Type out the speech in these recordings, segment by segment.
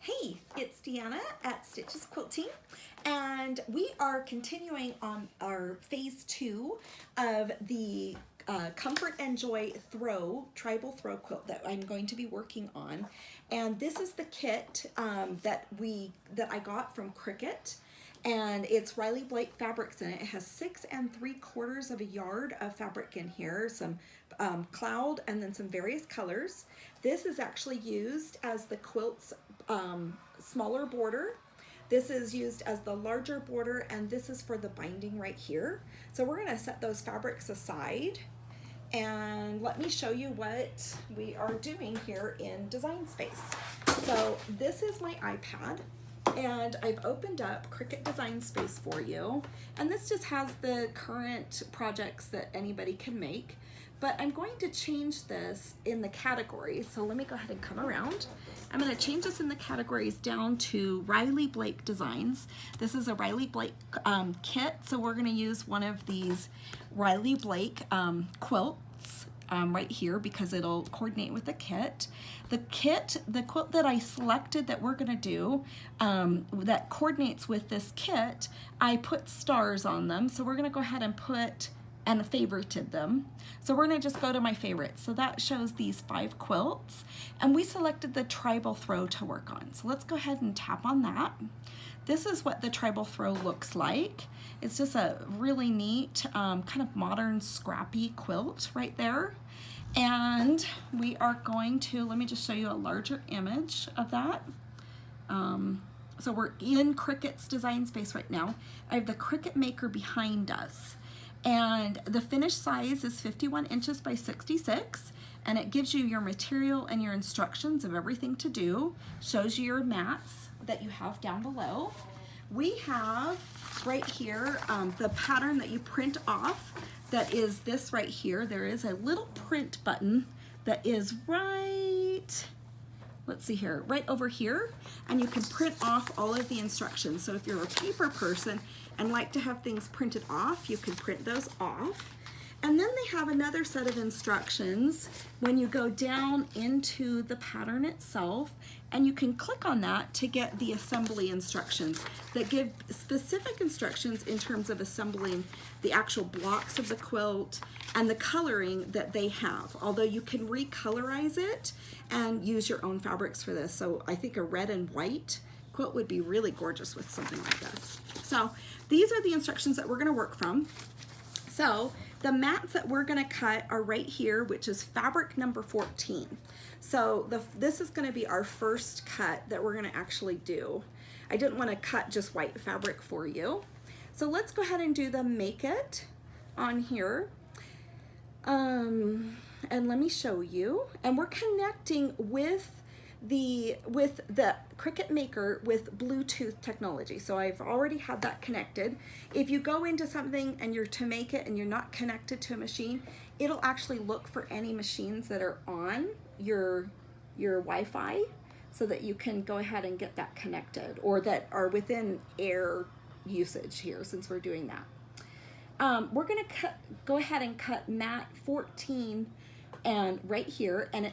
Hey, it's Deanna at Stitches Quilting, and we are continuing on our phase 2 of the Comfort and Joy tribal throw quilt that I'm going to be working on. And this is the kit that I got from Cricut, and it's Rotary Blade fabrics in it. It has 6 3/4 yards of fabric in here, some cloud, and then some various colors. This is actually used as the quilt's smaller border. This is used as the larger border, and this is for the binding right here. So we're gonna set those fabrics aside and let me show you what we are doing here in Design Space. So this is my iPad, and I've opened up Cricut Design Space for you, and this just has the current projects that anybody can make. But I'm going to change this in the categories. So let me go ahead and come around. I'm going to change this in the categories down to Rotary Blade Designs. This is a Rotary Blade kit, so we're going to use one of these Rotary Blade quilts right here because it'll coordinate with the kit. The quilt that I selected that we're going to do that coordinates with this kit, I put stars on them. So we're going to go ahead and put and favorited them. So we're going to just go to my favorites. So that shows these 5 quilts, and we selected the tribal throw to work on. So let's go ahead and tap on that. This is what the tribal throw looks like. It's just a really neat kind of modern scrappy quilt right there. And we are going to, let me just show you a larger image of that. So we're in Cricut's Design Space right now. I have the Cricut Maker behind us. And the finished size is 51 inches by 66, and it gives you your material and your instructions of everything to do, shows you your mats that you have down below. We have right here the pattern that you print off, that is this right here. There is a little print button that is right, let's see here, right over here, and you can print off all of the instructions. So if you're a paper person and like to have things printed off, you can print those off. And then they have another set of instructions when you go down into the pattern itself, and you can click on that to get the assembly instructions that give specific instructions in terms of assembling the actual blocks of the quilt and the coloring that they have. Although you can recolorize it and use your own fabrics for this. So I think a red and white quilt would be really gorgeous with something like this. So these are the instructions that we're going to work from. So the mats that we're going to cut are right here, which is fabric number 14. So this is going to be our first cut that we're going to actually do. I didn't want to cut just white fabric for you. So let's go ahead and do the make it on here. And let me show you. And we're connecting with the Cricut Maker with Bluetooth technology. So I've already had that connected. If you go into something and you're to make it and you're not connected to a machine, it'll actually look for any machines that are on your Wi-Fi so that you can go ahead and get that connected, or that are within air usage here, since we're doing that. We're gonna go ahead and cut mat 14 and right here, and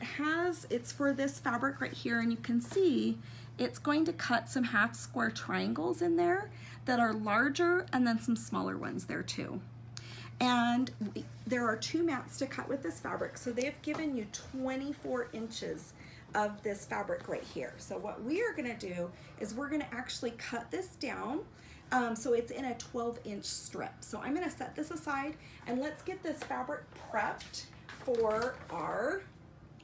it's for this fabric right here, and you can see it's going to cut some half square triangles in there that are larger, and then some smaller ones there too. And there are 2 mats to cut with this fabric, so they've given you 24 inches of this fabric right here. So what we are going to do is we're going to actually cut this down so it's in a 12-inch strip. So I'm going to set this aside, and let's get this fabric prepped for our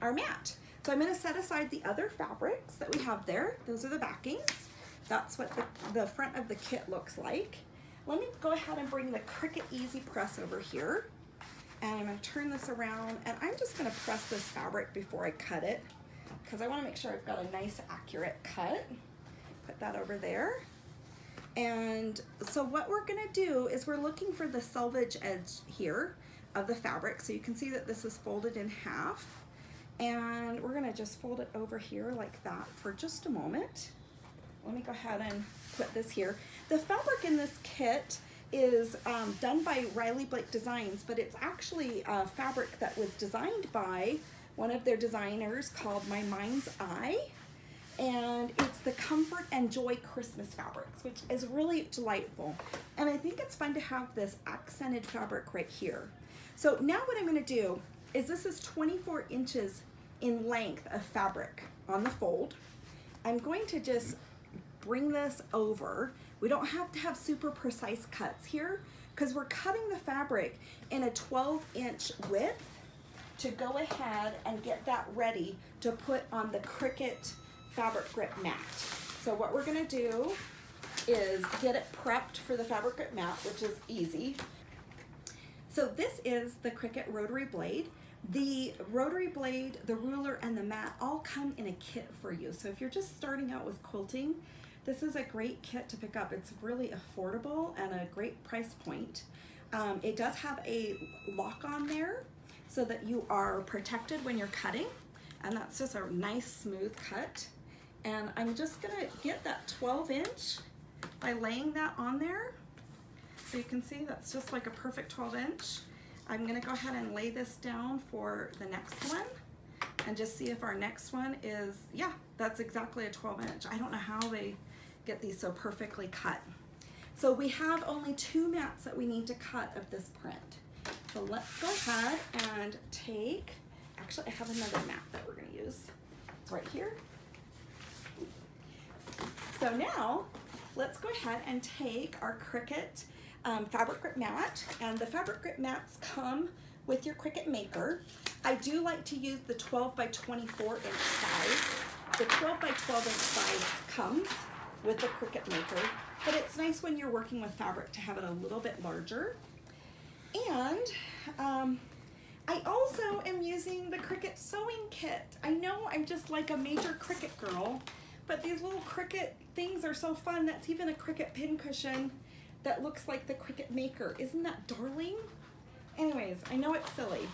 mat. So I'm going to set aside the other fabrics that we have there. Those are the backings. That's what the front of the kit looks like. Let me go ahead and bring the Cricut Easy Press over here, and I'm going to turn this around, and I'm just going to press this fabric before I cut it because I want to make sure I've got a nice accurate cut. Put that over there. And so what we're going to do is we're looking for the selvage edge here of the fabric. So you can see that this is folded in half, and we're going to just fold it over here like that for just a moment. Let me go ahead and put this here. The fabric in this kit is done by Rotary Blade Designs, but it's actually a fabric that was designed by one of their designers called My Mind's Eye. and it's the Comfort and Joy Christmas fabrics, which is really delightful. And I think it's fun to have this accented fabric right here. So now what I'm going to do is, this is 24 inches in length of fabric on the fold. I'm going to just bring this over. We don't have to have super precise cuts here because we're cutting the fabric in a 12-inch width to go ahead and get that ready to put on the Cricut fabric grip mat. So what we're going to do is get it prepped for the fabric grip mat, which is easy. So this is the Cricut Rotary Blade. The Rotary Blade, the ruler, and the mat all come in a kit for you. So if you're just starting out with quilting, this is a great kit to pick up. It's really affordable and a great price point. It does have a lock on there so that you are protected when you're cutting, and that's just a nice smooth cut. And I'm just gonna get that 12-inch by laying that on there. So you can see that's just like a perfect 12-inch. I'm gonna go ahead and lay this down for the next one and just see if our next one is, yeah, that's exactly a 12-inch. I don't know how they get these so perfectly cut. So we have only 2 mats that we need to cut of this print. So let's go ahead and take, actually I have another mat that we're gonna use. It's right here. So now let's go ahead and take our Cricut fabric grip mat, and the fabric grip mats come with your Cricut Maker. I do like to use the 12 by 24 inch size. The 12 by 12 inch size comes with the Cricut Maker, but it's nice when you're working with fabric to have it a little bit larger. And I also am using the Cricut sewing kit. I know I'm just like a major Cricut girl, but these little Cricut things are so fun. That's even a Cricut pincushion that looks like the Cricut Maker. Isn't that darling? Anyways, I know it's silly.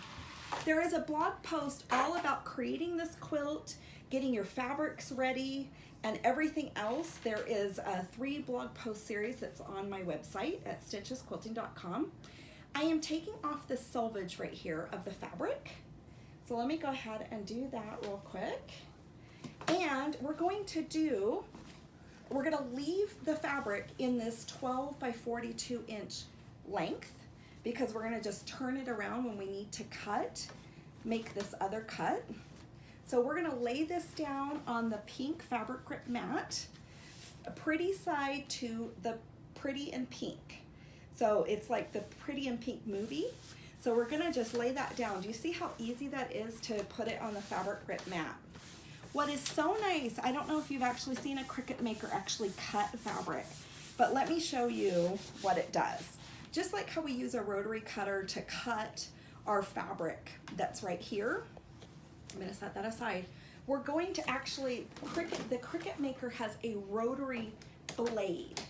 There is a blog post all about creating this quilt, getting your fabrics ready, and everything else. There is a 3 blog post series that's on my website at stitchesquilting.com. I am taking off the selvage right here of the fabric. So let me go ahead and do that real quick. And we're going to leave the fabric in this 12 by 42 inch length because we're gonna just turn it around when we need to cut, make this other cut. So we're gonna lay this down on the pink fabric grip mat, a pretty side to the Pretty in Pink. So it's like the Pretty in Pink movie. So we're gonna just lay that down. Do you see how easy that is to put it on the fabric grip mat? What is so nice, I don't know if you've actually seen a Cricut Maker actually cut fabric, but let me show you what it does. Just like how we use a rotary cutter to cut our fabric that's right here, I'm gonna set that aside. We're going to actually, the Cricut Maker has a rotary blade.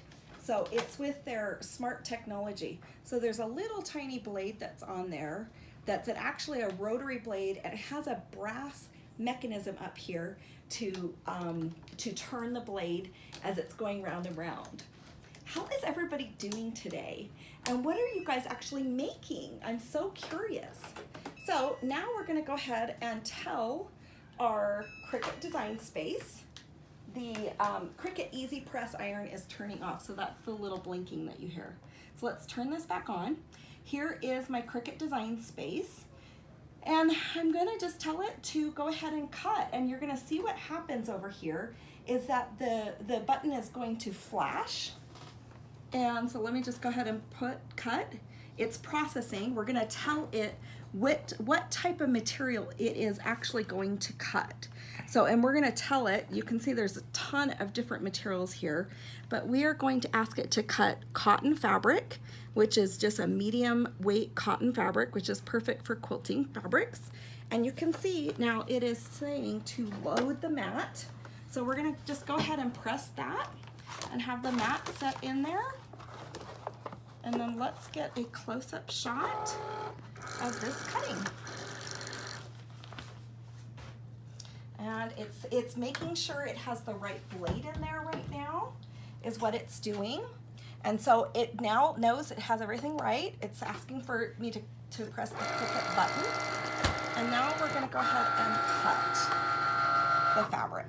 So it's with their smart technology. So there's a little tiny blade that's on there that's actually a rotary blade, and it has a brass mechanism up here to turn the blade as it's going round and round. How is everybody doing today? And what are you guys actually making? I'm so curious. So now we're gonna go ahead and tell our Cricut Design Space. The Cricut Easy Press Iron is turning off, so that's the little blinking that you hear. So let's turn this back on. Here is my Cricut Design Space. And I'm gonna just tell it to go ahead and cut, and you're gonna see what happens over here is that the button is going to flash. And so let me just go ahead and cut. It's processing. We're gonna tell it what type of material it is actually going to cut. So, and we're gonna tell it, you can see there's a ton of different materials here, but we are going to ask it to cut cotton fabric, which is just a medium weight cotton fabric, which is perfect for quilting fabrics. And you can see now it is saying to load the mat. So we're gonna just go ahead and press that and have the mat set in there. And then let's get a close-up shot of this cutting. And it's making sure it has the right blade in there right now is what it's doing. And so it now knows it has everything right. It's asking for me to press the Cricut button. And now we're gonna go ahead and cut the fabric.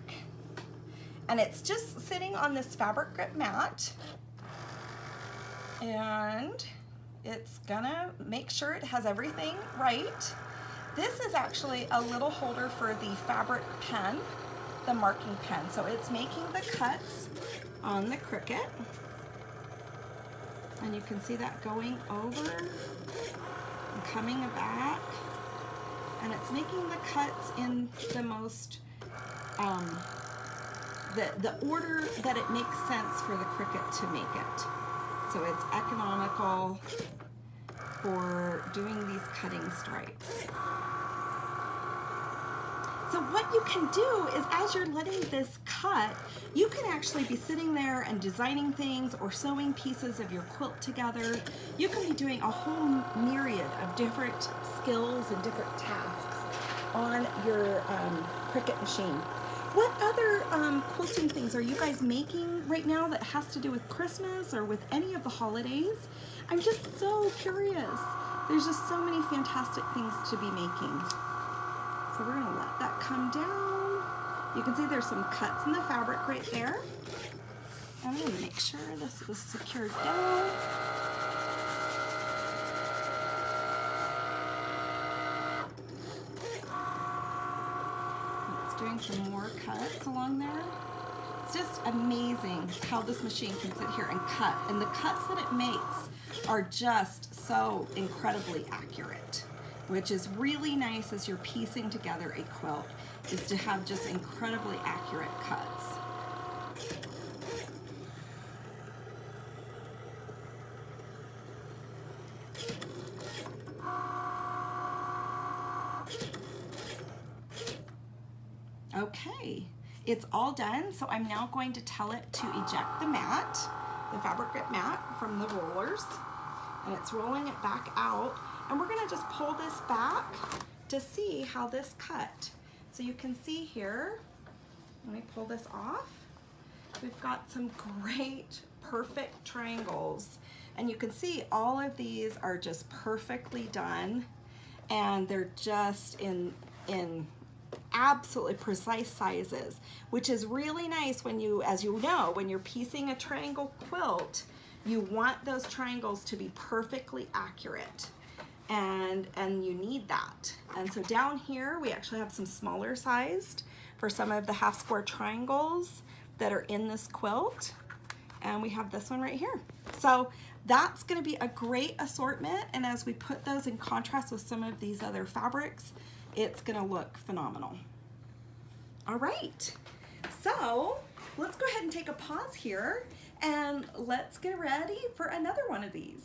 And it's just sitting on this fabric grip mat. And it's gonna make sure it has everything right. This is actually a little holder for the fabric pen, the marking pen. So it's making the cuts on the Cricut. And you can see that going over and coming back. And it's making the cuts in the most, the order that it makes sense for the Cricut to make it. So it's economical for doing these cutting stripes. So what you can do is, as you're letting this cut, you can actually be sitting there and designing things or sewing pieces of your quilt together. You can be doing a whole myriad of different skills and different tasks on your Cricut machine. What other quilting things are you guys making right now that has to do with Christmas or with any of the holidays? I'm just so curious. There's just so many fantastic things to be making. So we're gonna let that come down. You can see there's some cuts in the fabric right there. I'm gonna make sure this is secured down. It's doing some more cuts along there. It's just amazing how this machine can sit here and cut. And the cuts that it makes are just so incredibly accurate, which is really nice as you're piecing together a quilt, is to have just incredibly accurate cuts. Okay, it's all done, so I'm now going to tell it to eject the mat, the fabric grip mat, from the rollers, and it's rolling it back out. And we're gonna just pull this back to see how this cut. So you can see here, let me pull this off. We've got some great, perfect triangles. And you can see all of these are just perfectly done. And they're just in absolutely precise sizes, which is really nice when you, as you know, when you're piecing a triangle quilt, you want those triangles to be perfectly accurate. And you need that. And so down here, we actually have some smaller sized for some of the half square triangles that are in this quilt. And we have this one right here. So that's gonna be a great assortment. And as we put those in contrast with some of these other fabrics, it's gonna look phenomenal. All right, so let's go ahead and take a pause here and let's get ready for another one of these.